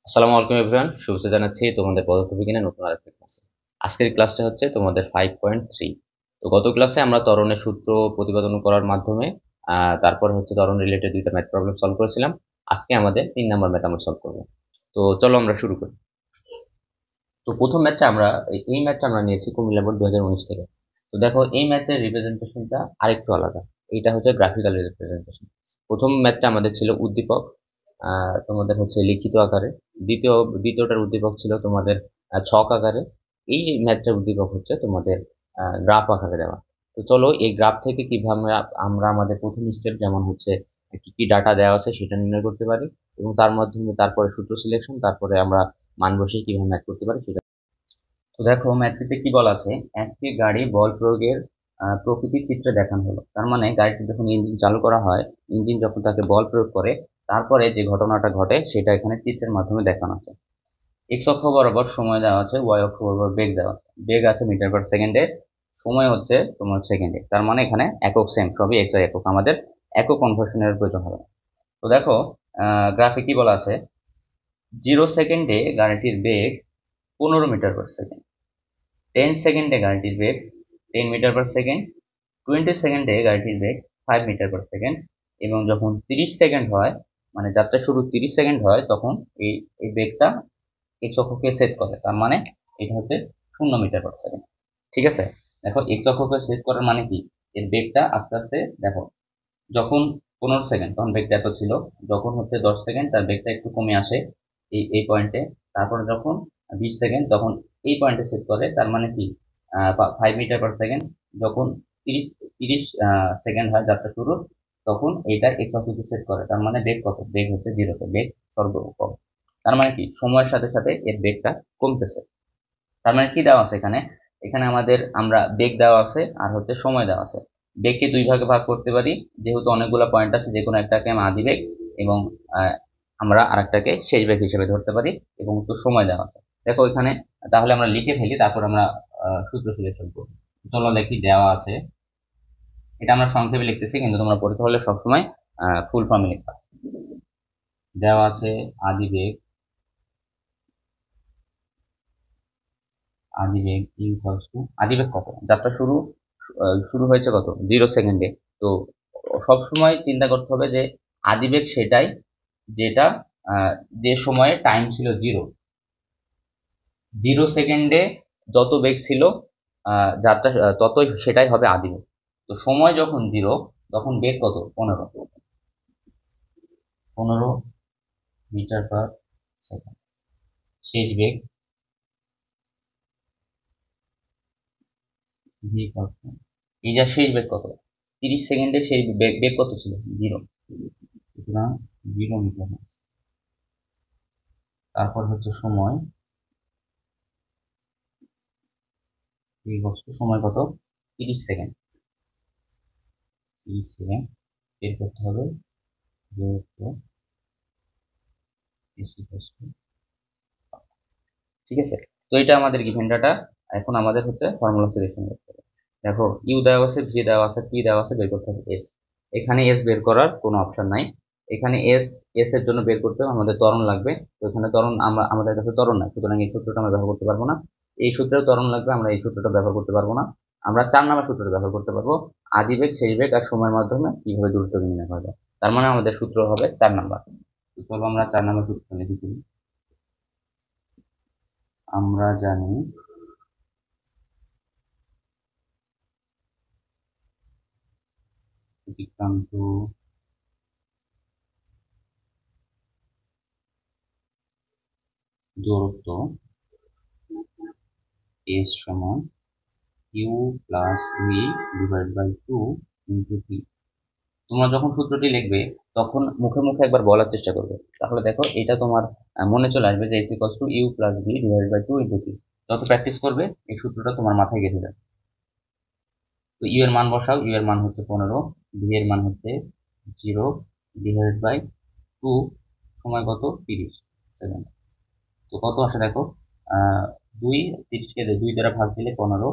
আসসালামু আলাইকুম এভরিওয়ান, শুভেচ্ছা জানাচ্ছি তোমাদের পদার্থবিজ্ঞানের নতুন আরেকটা ক্লাসে। আজকের ক্লাসটা হচ্ছে তোমাদের 5.3। তো গত ক্লাসে আমরা ত্বরণের সূত্র প্রতিপাদন করার মাধ্যমে তারপর হচ্ছে ত্বরণ রিলেটেড দুইটা ম্যাথ প্রবলেম সলভ করেছিলাম। আজকে আমাদের 3 নম্বর ম্যাথ আমরা সলভ করবো। তো চলো আমরা শুরু করি। তো প্রথম ম্যাথটা আমরা এই ম্যাথটা আমরা নিয়েছি কুমিল্লা বোর্ড 2019 থেকে। তো দেখো এই ম্যাথের রিপ্রেজেন্টেশনটা আরেকটু আলাদা। এইটা হচ্ছে গ্রাফিক্যাল রিপ্রেজেন্টেশন। প্রথম ম্যাথটা আমাদের ছিল উদ্দীপক, তোমাদের হচ্ছে লিখিত আকারে। দ্বিতীয়টার উদ্দীপক ছিল তোমাদের ছক আকারে। এই ম্যাথটার উদ্দীপক হচ্ছে তোমাদের গ্রাফ আকারে দেওয়া। তো চলো এই গ্রাফ থেকে কিভাবে আমরা আমাদের প্রথম স্টেপ যেমন হচ্ছে কি কি ডাটা দেওয়া আছে সেটা নির্ণয় করতে পারি, এবং তার মাধ্যমে তারপরে সূত্র সিলেকশন, তারপরে আমরা মান বসিয়ে কিভাবে ম্যাথ করতে পারি সেটা। তো দেখো ম্যাথটিতে কি বলা আছে, একটি গাড়ি বল প্রয়োগের প্রকৃতির চিত্রে দেখানো হলো। তার মানে গাড়িটি যখন ইঞ্জিন চালু করা হয়, ইঞ্জিন যখন তাকে বল প্রয়োগ করে, তারপরে যে ঘটনাটা ঘটে সেটা এখানে চিত্রের মাধ্যমে দেখানো আছে। এক্স অক্ষ বরাবর সময় দেওয়া আছে, ওয়াই অক্ষ বরাবর বেগ দেওয়া আছে। বেগ আছে মিটার পার সেকেন্ডে, সময় হচ্ছে তোমার সেকেন্ডে। তার মানে এখানে একক সেম, সবই এক্স ওয়াই একক, আমাদের একক কনভার্সনের প্রয়োজন হবে। তো দেখো গ্রাফে কি বলা আছে, 0 সেকেন্ডে গাড়িটির বেগ 15 মিটার পার সেকেন্ড, 10 সেকেন্ডে গাড়িটির বেগ 10 মিটার পার সেকেন্ড, 20 সেকেন্ডে গাড়িটির বেগ 5 মিটার পার সেকেন্ড, এবং যখন 30 সেকেন্ড হয়, মানে যাত্রা শুরু 30 সেকেন্ড হয়, তখন এই এই বেগটা এক্স অক্ষকে সেট করে। তার মানে এটা হচ্ছে 0 মিটার পার সেকেন্ড। ঠিক আছে, দেখো এক্স অক্ষকে সেট করার মানে কি, এর বেগটা আস্তে আস্তে দেখো, যখন 15 সেকেন্ড তখন বেগটা এত ছিল, যখন হচ্ছে 10 সেকেন্ড তার বেগটা একটু কমে আসে এই এই পয়েন্টে, তারপরে যখন 20 সেকেন্ড তখন এই পয়েন্টে সেট করে। তার মানে কি 5 মিটার পার সেকেন্ড। যখন 30 সেকেন্ড হয় যাত্রা শুরু, তখন এটা এক্স অক্ষকে সেট করে। তার মানে বেগ কত, বেগ হচ্ছে জিরোতে, বেগ সর্বকম। তার মানে কি সময়ের সাথে সাথে এর বেগটা কমতেছে। তার মানে কি দেওয়া আছে এখানে, এখানে আমাদের আমরা বেগ দেওয়া আছে আর হচ্ছে সময় দেওয়া আছে। বেগকে দুই ভাগে ভাগ করতে পারি, যেহেতু অনেকগুলো পয়েন্ট আছে, যে কোনো একটাকে আমি আদি বেগ এবং আহ, আমরা আরেকটাকে শেষ বেগ হিসেবে ধরতে পারি, এবং তো সময় দেওয়া আছে। দেখো এখানে, তাহলে আমরা লিখে ফেলি, তারপর আমরা সূত্র সিলেকশন করবো। চলো লিখি, দেওয়া আছে, এটা আমরা সংক্ষেপে লিখতেছি, কিন্তু তোমরা পরীক্ষা হলে সবসময় ফুল ফর্মে লিখবা। দেওয়া আছে আদি বেগ, আদিবেগ ইকুয়ালস টু, আদিবেগ কত, যাত্রা শুরু শুরু হয়েছে কত, 0 সেকেন্ডে। তো সব সময় চিন্তা করতে হবে যে আদিবেগ সেটাই যেটা আহ, যে সময়ে টাইম ছিল 0। 0 সেকেন্ডে যত বেগ ছিল যাত্রা ততই সেটাই হবে আদিবেগ। তো সময় যখন 0, তখন বেগ কত, 15। 15 মিটার পার সেকেন্ড, শেষ বেগ ভি কত, এই যা শেষ বেগ কত, 30 সেকেন্ডে সেই বেগ বেগ কত ছিল, 0। সুতরাং 0 মিটার। তারপর হচ্ছে সময়, এই বস্তু সময় কত, 30 সেকেন্ড। 30 সেকেন্ড বের করতে হবে, যেহেতু ঠিক আছে। তো এটা আমাদের গিভেন ডাটা। এখন আমাদের হচ্ছে ফর্মুলা সিলেকশন করতে হবে। দেখো ইউ দেওয়া আছে, ভি দেওয়া আছে, পি দেওয়া আছে, বের করতে হবে এস। এখানে এস বের করার কোনো অপশন নাই। এখানে এস, এস এর জন্য বের করতে হবে আমাদের ত্বরণ লাগবে। তো এখানে ত্বরণ আমাদের কাছে ত্বরণ নাই, সুতরাং এই সূত্রটা আমরা ব্যবহার করতে পারবো না। এই সূত্রেও ত্বরণ লাগবে, আমরা এই সূত্রটা ব্যবহার করতে পারবো না। আমরা 4 নম্বর সূত্রটা ব্যবহার করতে পারবো, আদি বেগ, শেষ বেগ আর সময়ের মাধ্যমে কিভাবে দূরত্ব নির্ণয় করা যায়। তার মানে আমাদের সূত্র হবে 4 নম্বর। তো চলো আমরা 4 নম্বর সূত্র লিখে ফেলি। আমরা জানি অতিক্রান্ত দূরত্ব এস সমান U plus V divide by 2 × T. তোমরা যখন সূত্রটি লিখবে তখন মুখে মুখে একবার বলার চেষ্টা করবে, তাহলে দেখো এটা তোমার মনে চলে আসবে যে S equals to U plus V divide by 2 × T. যত প্র্যাকটিস করবে এই সূত্রটা তোমার মাথায় গেঁথে যাবে। তো ইউ এর মান বসাও, ইউ এর মান হচ্ছে 15, ভি এর মান হচ্ছে 0 ডিভাইড বাই 2, সময় কত, 30 সেকেন্ড। তো কত আসে দেখো, 2, 30কে 2 দ্বারা ভাগ দিলে 15,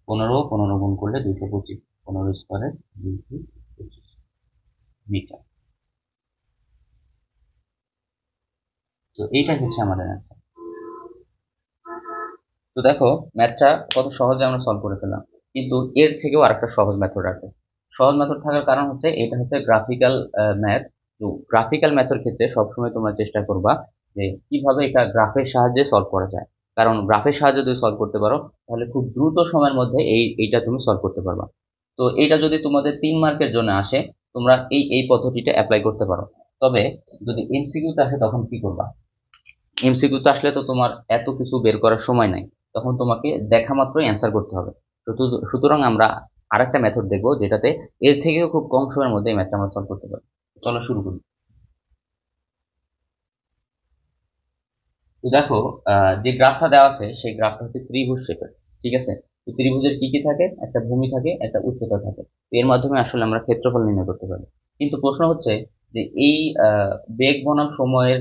15 গুণ করলে 225, 15 স্কোয়ারে 225 মিটার। তো এইটাই হচ্ছে আমাদের অ্যান্সার। তো দেখো ম্যাথটা কত সহজে আমরা সলভ করে ফেললাম, কিন্তু এর থেকেও আরেকটা সহজ মেথড আছে। সহজ মেথড থাকার কারণ হচ্ছে এটা হচ্ছে গ্রাফিক্যাল ম্যাথ। তো গ্রাফিক্যাল ম্যাথের ক্ষেত্রে সবসময় তোমরা চেষ্টা করবা যে কিভাবে এটা গ্রাফের সাহায্যে সলভ করা যায়, কারণ গ্রাফের সাহায্যে যদি সলভ করতে পারো তাহলে খুব দ্রুত সময়ের মধ্যে এইটা তুমি সলভ করতে পারবা। তো এটা যদি তোমাদের 3 মার্কের জন্য আসে, তোমরা এই পদ্ধতিটা অ্যাপ্লাই করতে পারো। তবে যদি এমসিকিউতে আসে তখন কি করবা? এমসিকিউতে আসলে তো তোমার এত কিছু বের করার সময় নাই, তখন তোমাকে দেখা মাত্রই অ্যান্সার করতে হবে। সুতরাং আমরা আরেকটা মেথড দেখবো যেটাতে এর থেকেও খুব কম সময়ের মধ্যে এই ম্যাথটা আমরা সলভ করতে পারি। চলো শুরু করি। তো দেখো, যে গ্রাফটা দেওয়া আছে সেই গ্রাফটা হচ্ছে ত্রিভুজ শেপের। ঠিক আছে? তো ত্রিভুজের কি কি থাকে? একটা ভূমি থাকে, একটা উচ্চতা থাকে। তো এর মাধ্যমে আসলে আমরা ক্ষেত্রফল নির্ণয় করতে পারি। কিন্তু প্রশ্ন হচ্ছে যে এই বেগ বনাম সময়ের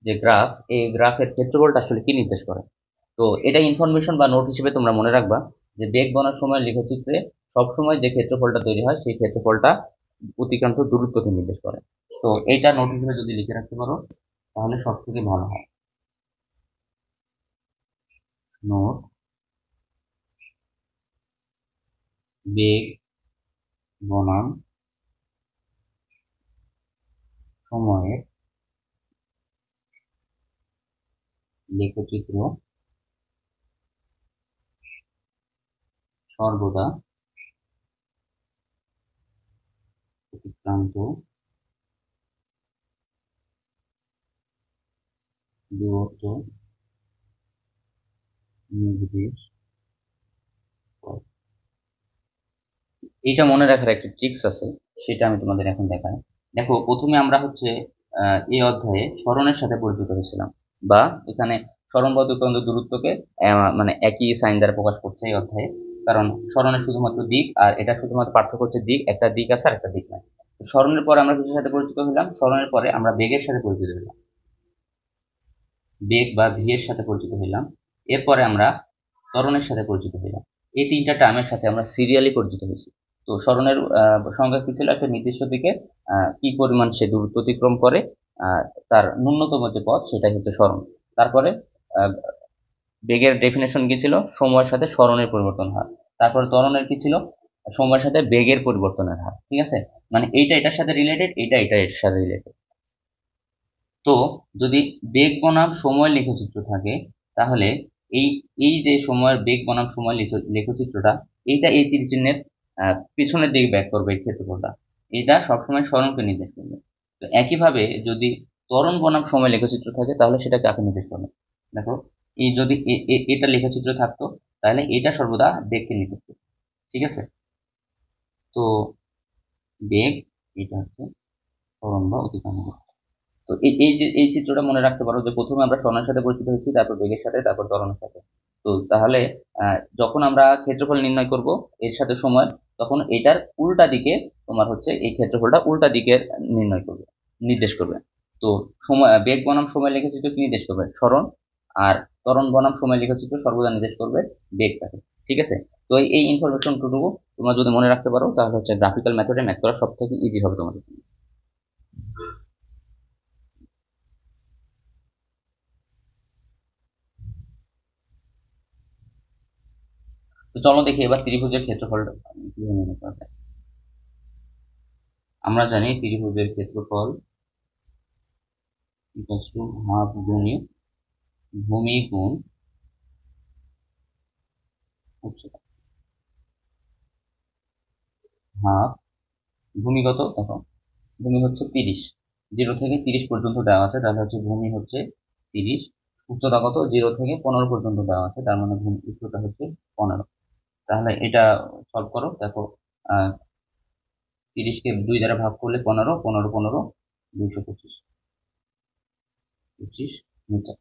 যে গ্রাফ, এই গ্রাফের ক্ষেত্রফলটা আসলে কি নির্দেশ করে? তো এটা ইনফরমেশন বা নোট হিসেবে তোমরা মনে রাখবা যে বেগ বনাম সময়ের লেখচিত্রে সবসময় যে ক্ষেত্রফলটা তৈরি হয় সেই ক্ষেত্রফলটা অতিক্রান্ত দূরত্বকে নির্দেশ করে। তো এইটা নোট হিসেবে যদি লিখে রাখতে পারো তাহলে সব থেকে ভালো হয়। নোট: বেগ বনাম সময়ের লেখচিত্র সর্বদা অতিক্রান্ত দূরত্ব নির্দেশ করে। এইটা মনে রাখার একটা ট্রিক্স আছে, সেটা আমি তোমাদের এখন দেখাই। দেখো, প্রথমে আমরা হচ্ছে এই অধ্যায়ে সরণের সাথে পরিচিত হয়েছিলাম, বা এখানে সরণ বা অতিক্রান্ত দূরত্বকে মানে একই সাইন দ্বারা প্রকাশ করছে এই অধ্যায়ে। কারণ সরণের শুধুমাত্র দিক, আর এটা শুধুমাত্র পার্থক্য হচ্ছে দিক, একটা দিক আছে আর একটা দিক নাই। সরণের পরে আমরা কিসের সাথে পরিচিত হলাম? সরণের পরে আমরা বেগের সাথে পরিচিত হলাম, বেগ বা ভি এর সাথে পরিচিত হইলাম। এরপরে আমরা ত্বরণের সাথে পরিচিত হইলাম। এই তিনটা টার্মের সাথে আমরা সিরিয়ালি পরিচিত হয়েছি। তো সরণের সংজ্ঞা কি ছিল? একটা নির্দিষ্ট দিকে কি পরিমাণ সে দূরত্ব অতিক্রম করে, আহ, তার ন্যূনতম যে পথ সেটাই হচ্ছে সরণ। তারপরে আহ, বেগের ডেফিনেশন কি ছিল? সময়ের সাথে সরণের পরিবর্তন হার। তারপরে ত্বরণের কি ছিল? সময়ের সাথে বেগের পরিবর্তনের হার। ঠিক আছে? মানে এইটা এটার সাথে রিলেটেড, এটা এর সাথে রিলেটেড। তো যদি বেগ বনাম সময় লেখচিত্র থাকে, তাহলে এই এই যে সময়ের বেগ বনাম সময় লেখচিত্রটা, এইটা এই তীর চিহ্নের পিছনের দিকে ব্যাক করবে এই ক্ষেত্রফলটা। এটা সবসময় সরণকে নির্দেশ করবে। তো একইভাবে যদি ত্বরণ বনাম সময় লেখচিত্র থাকে তাহলে সেটা কাকে নির্দেশ করবে? দেখো, এই যদি এটা লেখচিত্র থাকতো তাহলে এটা সর্বদা বেগকে নির্দেশ করবে। ঠিক আছে? তো বেগ, এটা হচ্ছে ত্বরণ বা অতিক্রান্ত। তো এই যে এই চিত্রটা মনে রাখতে পারো যে প্রথমে আমরা সরণের সাথে পরিচিত হয়েছি, তারপর বেগের সাথে, তারপর ত্বরণের সাথে। তো তাহলে যখন আমরা ক্ষেত্রফল নির্ণয় করব এর সাথে সময়, তখন এটার উল্টা দিকে তোমার হচ্ছে এই ক্ষেত্রফলটা উল্টা দিকের নির্ণয় করবে, নির্দেশ করবে। তো সময় বেগ বনাম সময় লেখচিত্র কি নির্দেশ করবে? সরণ। আর ত্বরণ বনাম সময় লেখচিত্র সর্বদা নির্দেশ করবে বেগটাকে। ঠিক আছে? তো এই ইনফরমেশনটুকু তোমরা যদি মনে রাখতে পারো তাহলে হচ্ছে গ্রাফিক্যাল মেথডে ম্যাথ করা সব থেকে ইজি হবে তোমাদের জন্য। তো চলো দেখি এবার ত্রিভুজের ক্ষেত্রফল কিভাবে নির্ণয় করা যায়। আমরা জানি ত্রিভুজের ক্ষেত্রফল ইকুয়ালস টু হাফ গুণিত ভূমি গুণ উচ্চতা। হাফ ভূমি কত? দেখো, ভূমি হচ্ছে 30, 0 থেকে 30 পর্যন্ত দেওয়া আছে, তাহলে হচ্ছে ভূমি হচ্ছে 30। উচ্চতা কত? 0 থেকে 15 পর্যন্ত দেওয়া আছে, তার মানে ভূমি উচ্চতা হচ্ছে 15। তাহলে এটা সলভ করো। দেখো, 30কে 2 দ্বারা ভাগ করলে 15, 15, 15, 225, 25 মিটার।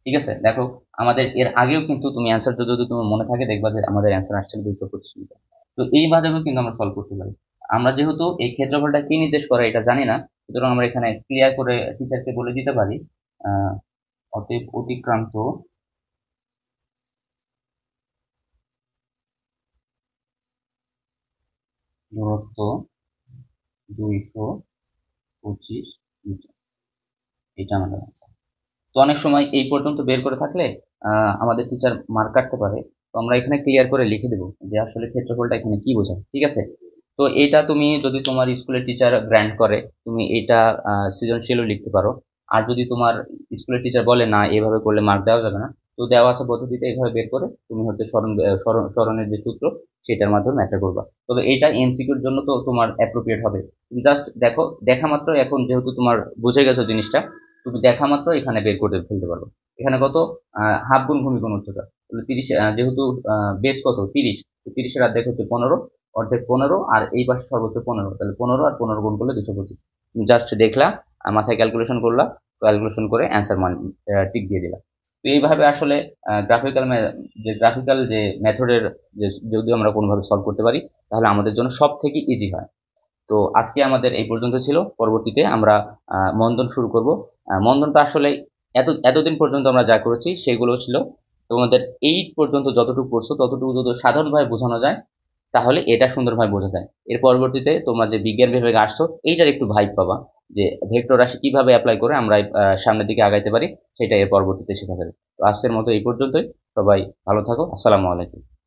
ঠিক আছে? দেখো, আমাদের এর আগেও কিন্তু তুমি অ্যান্সারটা যদি তোমার মনে থাকে দেখবা যে আমাদের অ্যান্সার আসছে 225 মিটার। তো এইভাবেও কিন্তু আমরা সলভ করতে পারি। আমরা যেহেতু এই ক্ষেত্রফলটা কি নির্দেশ করে এটা জানি না, সুতরাং আমরা এখানে ক্লিয়ার করে টিচারকে বলে দিতে পারি, আহ অতএব অতিক্রান্ত দূরত্ব 225 মিটার। এটা আমাদের অ্যান্সার। তো অনেক সময় এই পর্যন্ত বের করে থাকলে আমাদের টিচার মার্ক কাটতে পারে। তো আমরা এখানে ক্লিয়ার করে লিখে দেবো যে আসলে ক্ষেত্রফলটা এখানে কি বোঝায়, ঠিক আছে? তো এটা তুমি যদি তোমার স্কুলের টিচার গ্র্যান্ট করে, তুমি এটা সৃজনশীলও লিখতে পারো। আর যদি তোমার স্কুলের টিচার বলে না এভাবে করলে মার্ক দেওয়া যাবে না, তো দেওয়া আছে পদ্ধতিতে এইভাবে বের করে তুমি হচ্ছে স্মরণের যে সূত্র সেটার মাধ্যমে ম্যাথটা করবা। তবে এটা এমসিকিউর জন্য তো তোমার অ্যাপ্রোপ্রিয়েট হবে। তুমি জাস্ট দেখো, দেখা মাত্র এখন যেহেতু তোমার বুঝে গেছো জিনিসটা, তুমি দেখা মাত্র এখানে বের করে ফেলতে পারো। এখানে কত, হাফ গুণ ভূমি কোণ উচ্চতা, তাহলে 30, যেহেতু বেস কত 30, তো 30-এর অর্ধেক হচ্ছে 15, অর্ধেক 15, আর এই পাশে সর্বোচ্চ 15, তাহলে 15 আর 15 গুণ করলে 225। জাস্ট দেখলা, মাথায় ক্যালকুলেশন করলা, ক্যালকুলেশন করে অ্যান্সার মান টিক দিয়ে দিলা। তো এইভাবে আসলে গ্রাফিক্যাল যে মেথডের, যে যদি আমরা কোনোভাবে সলভ করতে পারি তাহলে আমাদের জন্য সব থেকে ইজি হয়। তো আজকে আমাদের এই পর্যন্ত ছিল। পরবর্তীতে আমরা মন্দন শুরু করব। মন্দনটা আসলে এতদিন পর্যন্ত আমরা যা করেছি সেগুলো ছিল তোমাদের 8 পর্যন্ত যতটুকু পড়ছো ততটুকু যদি সাধারণভাবে বোঝানো যায় তাহলে এটা সুন্দরভাবে বোঝা যায়। এর পরবর্তীতে তোমরা যে বিজ্ঞান বিভাগে আসছো এইটার একটু ভাইব পাবা, যে ভেক্টর রাশি কিভাবে অ্যাপ্লাই করে আমরা সামনের দিকে আগাইতে পারি, সেটা এর পরবর্তীতে শেখা যাবে। তো আজকের মতো এই পর্যন্তই। সবাই ভালো থাকো। আসসালামু আলাইকুম।